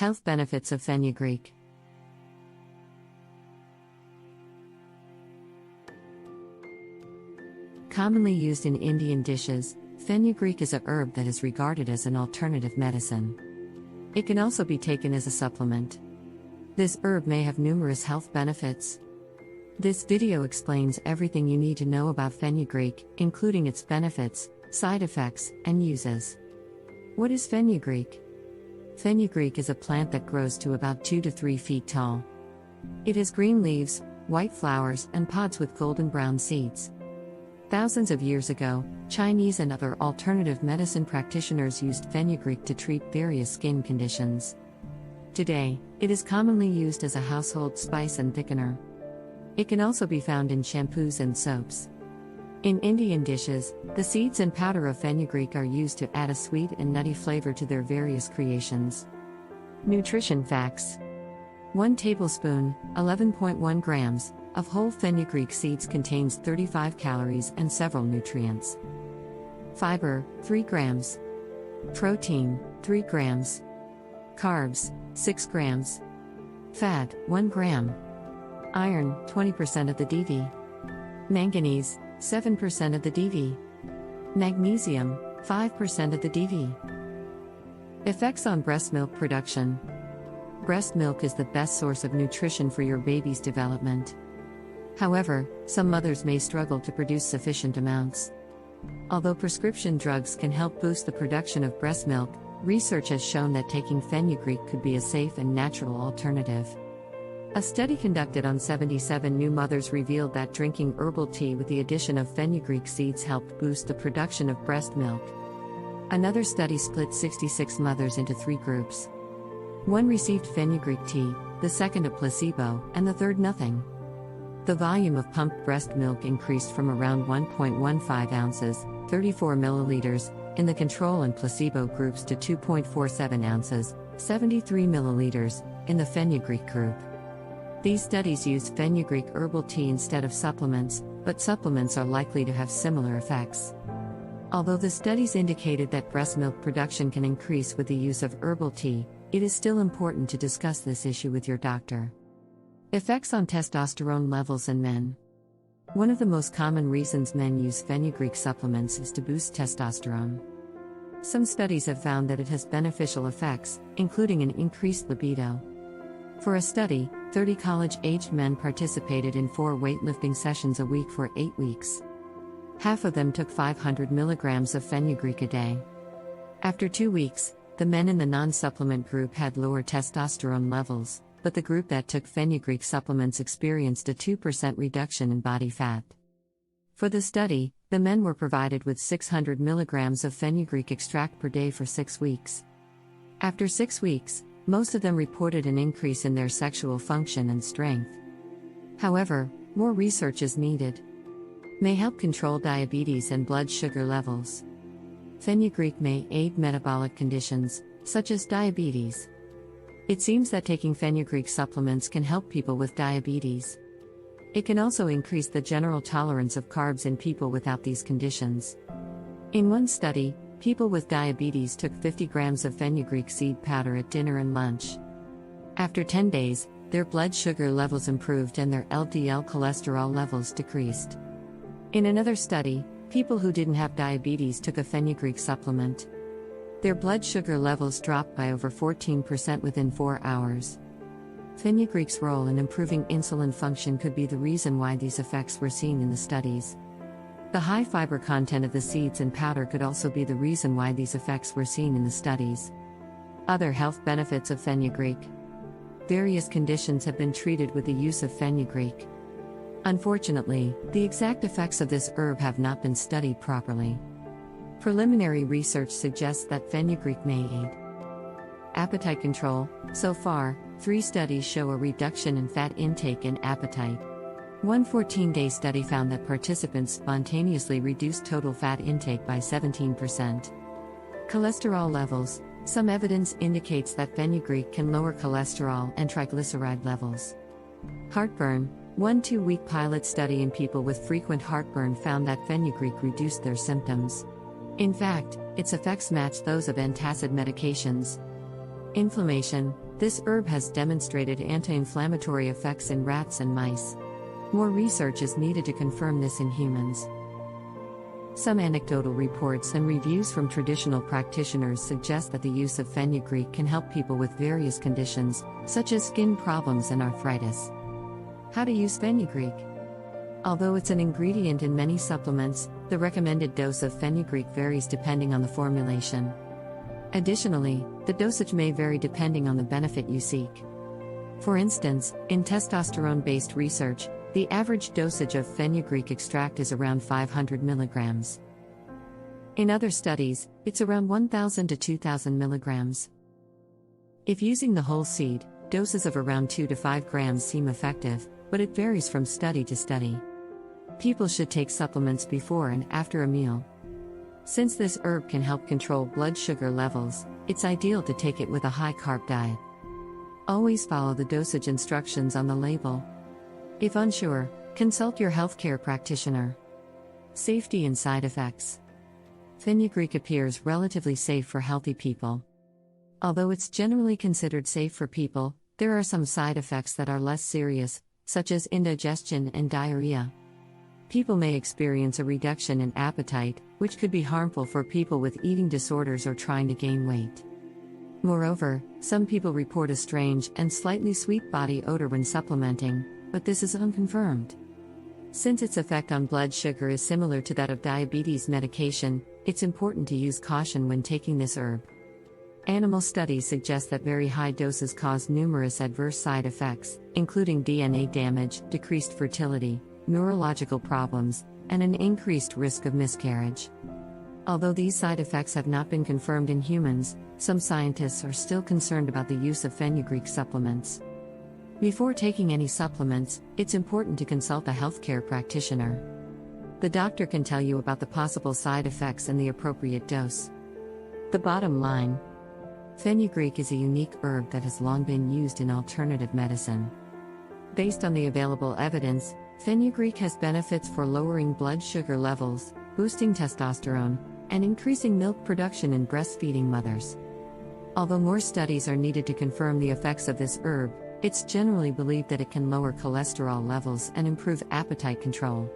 Health benefits of fenugreek. Commonly used in Indian dishes, fenugreek is a herb that is regarded as an alternative medicine. It can also be taken as a supplement. This herb may have numerous health benefits. This video explains everything you need to know about fenugreek, including its benefits, side effects, and uses. What is fenugreek? Fenugreek is a plant that grows to about 2 to 3 feet tall. It has green leaves, white flowers, and pods with golden brown seeds. Thousands of years ago, Chinese and other alternative medicine practitioners used fenugreek to treat various skin conditions. Today, it is commonly used as a household spice and thickener. It can also be found in shampoos and soaps. In Indian dishes, the seeds and powder of fenugreek are used to add a sweet and nutty flavor to their various creations. Nutrition facts: 1 tablespoon, 11.1 grams, of whole fenugreek seeds contains 35 calories and several nutrients. Fiber, 3 grams. Protein, 3 grams. Carbs, 6 grams. Fat, 1 gram. Iron, 20% of the DV. Manganese, 7% of the DV. Magnesium, 5% of the DV. Effects on breast milk production. Breast milk is the best source of nutrition for your baby's development. However, some mothers may struggle to produce sufficient amounts. Although prescription drugs can help boost the production of breast milk, research has shown that taking fenugreek could be a safe and natural alternative. A study conducted on 77 new mothers revealed that drinking herbal tea with the addition of fenugreek seeds helped boost the production of breast milk. Another study split 66 mothers into 3 groups. One received fenugreek tea, the second a placebo, and the third nothing. The volume of pumped breast milk increased from around 1.15 ounces, 34 milliliters, in the control and placebo groups to 2.47 ounces, 73 milliliters, in the fenugreek group. These studies used fenugreek herbal tea instead of supplements, but supplements are likely to have similar effects. Although the studies indicated that breast milk production can increase with the use of herbal tea, it is still important to discuss this issue with your doctor. Effects on testosterone levels in men. One of the most common reasons men use fenugreek supplements is to boost testosterone. Some studies have found that it has beneficial effects, including an increased libido. For a study, 30 college-aged men participated in 4 weightlifting sessions a week for 8 weeks. Half of them took 500 milligrams of fenugreek a day. After 2 weeks, the men in the non-supplement group had lower testosterone levels, but the group that took fenugreek supplements experienced a 2% reduction in body fat. For the study, the men were provided with 600 milligrams of fenugreek extract per day for 6 weeks. After 6 weeks, most of them reported an increase in their sexual function and strength. However, more research is needed. May help control diabetes and blood sugar levels. Fenugreek may aid metabolic conditions, such as diabetes. It seems that taking fenugreek supplements can help people with diabetes. It can also increase the general tolerance of carbs in people without these conditions. In one study, people with diabetes took 50 grams of fenugreek seed powder at dinner and lunch. After 10 days, their blood sugar levels improved and their LDL cholesterol levels decreased. In another study, people who didn't have diabetes took a fenugreek supplement. Their blood sugar levels dropped by over 14% within 4 hours. Fenugreek's role in improving insulin function could be the reason why these effects were seen in the studies. The high fiber content of the seeds and powder could also be the reason why these effects were seen in the studies. Other health benefits of fenugreek. Various conditions have been treated with the use of fenugreek. Unfortunately, the exact effects of this herb have not been studied properly. Preliminary research suggests that fenugreek may aid appetite control. So far, 3 studies show a reduction in fat intake and appetite. One 14-day study found that participants spontaneously reduced total fat intake by 17%. Cholesterol levels. Some evidence indicates that fenugreek can lower cholesterol and triglyceride levels. Heartburn. One 2-week pilot study in people with frequent heartburn found that fenugreek reduced their symptoms. In fact, its effects match those of antacid medications. Inflammation. This herb has demonstrated anti-inflammatory effects in rats and mice. More research is needed to confirm this in humans. Some anecdotal reports and reviews from traditional practitioners suggest that the use of fenugreek can help people with various conditions, such as skin problems and arthritis. How to use fenugreek? Although it's an ingredient in many supplements, the recommended dose of fenugreek varies depending on the formulation. Additionally, the dosage may vary depending on the benefit you seek. For instance, in testosterone-based research, the average dosage of fenugreek extract is around 500 milligrams. In other studies, it's around 1,000 to 2,000 milligrams. If using the whole seed, doses of around 2 to 5 grams seem effective, but it varies from study to study. People should take supplements before and after a meal. Since this herb can help control blood sugar levels, it's ideal to take it with a high-carb diet. Always follow the dosage instructions on the label. If unsure, consult your healthcare practitioner. Safety and side effects. Fenugreek appears relatively safe for healthy people. Although it's generally considered safe for people, there are some side effects that are less serious, such as indigestion and diarrhea. People may experience a reduction in appetite, which could be harmful for people with eating disorders or trying to gain weight. Moreover, some people report a strange and slightly sweet body odor when supplementing, but this is unconfirmed. Since its effect on blood sugar is similar to that of diabetes medication, it's important to use caution when taking this herb. Animal studies suggest that very high doses cause numerous adverse side effects, including DNA damage, decreased fertility, neurological problems, and an increased risk of miscarriage. Although these side effects have not been confirmed in humans, some scientists are still concerned about the use of fenugreek supplements. Before taking any supplements, it's important to consult a healthcare practitioner. The doctor can tell you about the possible side effects and the appropriate dose. The bottom line: fenugreek is a unique herb that has long been used in alternative medicine. Based on the available evidence, fenugreek has benefits for lowering blood sugar levels, boosting testosterone, and increasing milk production in breastfeeding mothers. Although more studies are needed to confirm the effects of this herb, it's generally believed that it can lower cholesterol levels and improve appetite control.